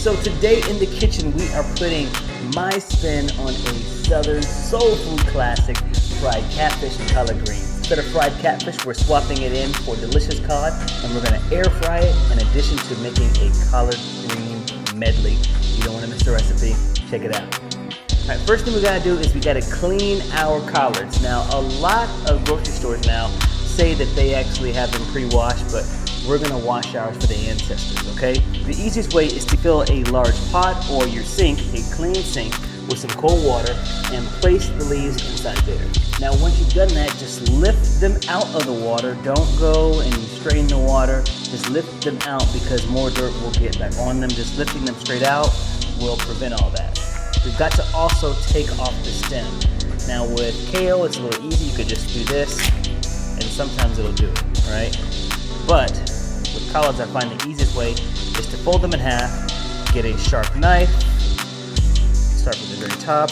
So today in the kitchen, we are putting my spin on a Southern soul food classic, fried catfish and collard greens. Instead of fried catfish, we're swapping it in for delicious cod, and we're gonna air fry it in addition to making a collard green medley. You don't wanna miss the recipe, check it out. All right, first thing we gotta do is we gotta clean our collards. Now, a lot of grocery stores now say that they actually have them pre-washed, but we're gonna wash ours for the ancestors, okay? The easiest way is to fill a large pot or your sink, a clean sink, with some cold water and place the leaves inside there. Now, once you've done that, just lift them out of the water. Don't go and strain the water. Just lift them out because more dirt will get back on them. Just lifting them straight out will prevent all that. We've got to also take off the stem. Now with kale, it's a little easy. You could just do this and sometimes it'll do it, right? But with collards, I find the easiest way is to fold them in half, get a sharp knife, start with the very top,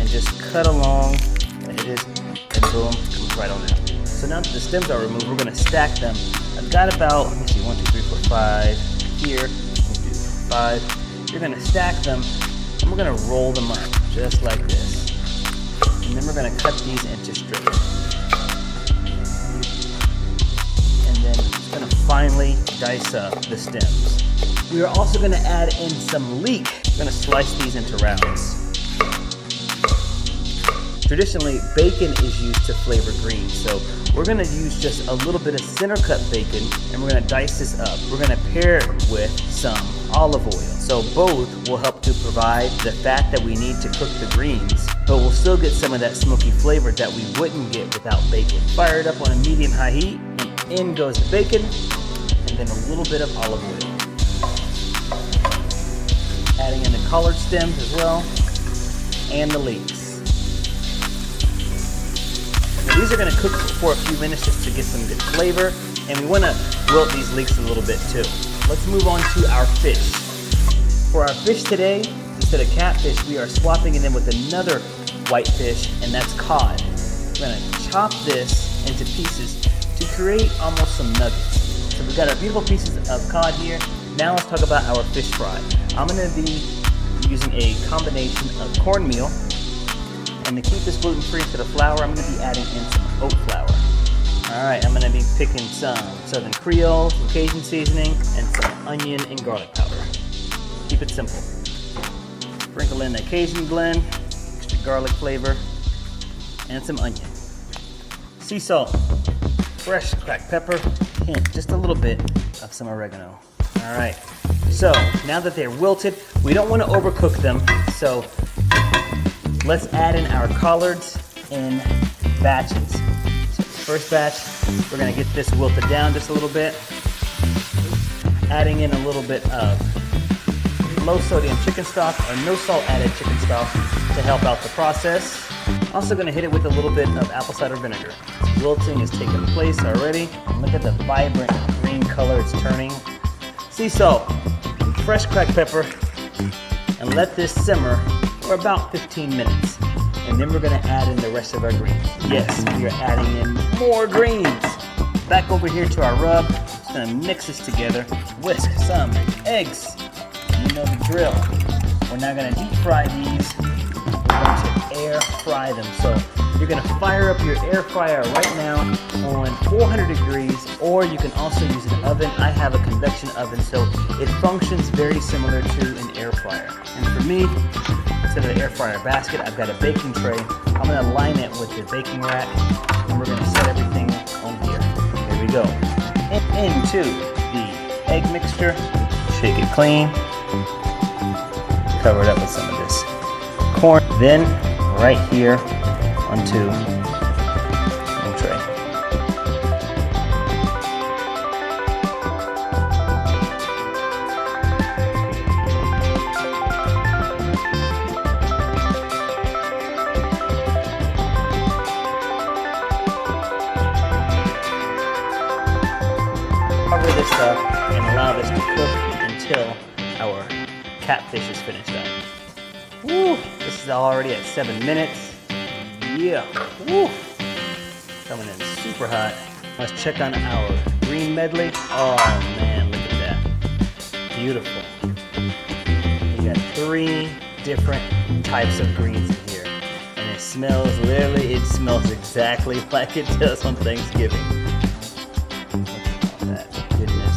and just cut along, and it is, and boom, comes right on out. So now that the stems are removed, we're gonna stack them. I've got about, let me see, 1, 2, 3, 4, 5 here, 1, 2, 5. You're gonna stack them, and we're gonna roll them up, just like this. And then we're gonna cut these into strips. And then just gonna finely dice up the stems. We are also gonna add in some leek. We're gonna slice these into rounds. Traditionally, bacon is used to flavor greens, so we're gonna use just a little bit of center cut bacon and we're gonna dice this up. We're gonna pair it with some olive oil. So both will help to provide the fat that we need to cook the greens, but we'll still get some of that smoky flavor that we wouldn't get without bacon. Fire it up on a medium-high heat, and in goes the bacon, and then a little bit of olive oil. Adding in the collard stems as well, and the leeks. Now these are gonna cook for a few minutes just to get some good flavor, and we wanna wilt these leeks a little bit too. Let's move on to our fish. For our fish today, instead of catfish, we are swapping it in with another white fish, and that's cod. We're gonna chop this into pieces to create almost some nuggets. So we've got our beautiful pieces of cod here. Now let's talk about our fish fry. I'm gonna be using a combination of cornmeal, and to keep this gluten-free instead of flour, I'm gonna be adding in some oat flour. All right, I'm gonna be picking some Southern Creole, some Cajun seasoning, and some onion and garlic powder. Keep it simple. Sprinkle in the Cajun blend, extra garlic flavor, and some onion. Sea salt, fresh cracked pepper, hint, just a little bit of some oregano. All right, so now that they're wilted, we don't want to overcook them, so let's add in our collards in batches. So first batch, we're gonna get this wilted down just a little bit, adding in a little bit of low sodium chicken stock or no salt added chicken stock to help out the process. Also gonna hit it with a little bit of apple cider vinegar. Wilting is taking place already. Look at the vibrant green color it's turning. Sea salt, fresh cracked pepper, and let this simmer for about 15 minutes. And then we're gonna add in the rest of our greens. Yes, we are adding in more greens. Back over here to our rub. Just gonna mix this together. Whisk some eggs. You know the drill. We're now gonna deep fry these. We're going to air fry them. So you're gonna fire up your air fryer right now on 400 degrees, or you can also use an oven. I have a convection oven, so it functions very similar to an air fryer. And for me, instead of the air fryer basket, I've got a baking tray. I'm gonna line it with the baking rack, and we're gonna set everything on here. Here we go. Into the egg mixture, shake it clean, cover it up with some of this corn, then right here onto the tray. Cover this up and allow this to cook until our catfish is finished up. Woo! This is already at 7 minutes. Yeah. Woo! Coming in super hot. Let's check on our green medley. Oh man, look at that. Beautiful. 3 different types of greens in here. And it smells, literally, it smells exactly like it does on Thanksgiving. Look at all that goodness.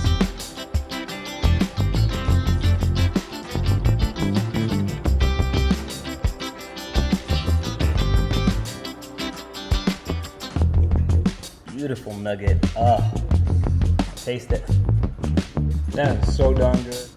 Beautiful nugget. Oh, taste it. That is so darn good.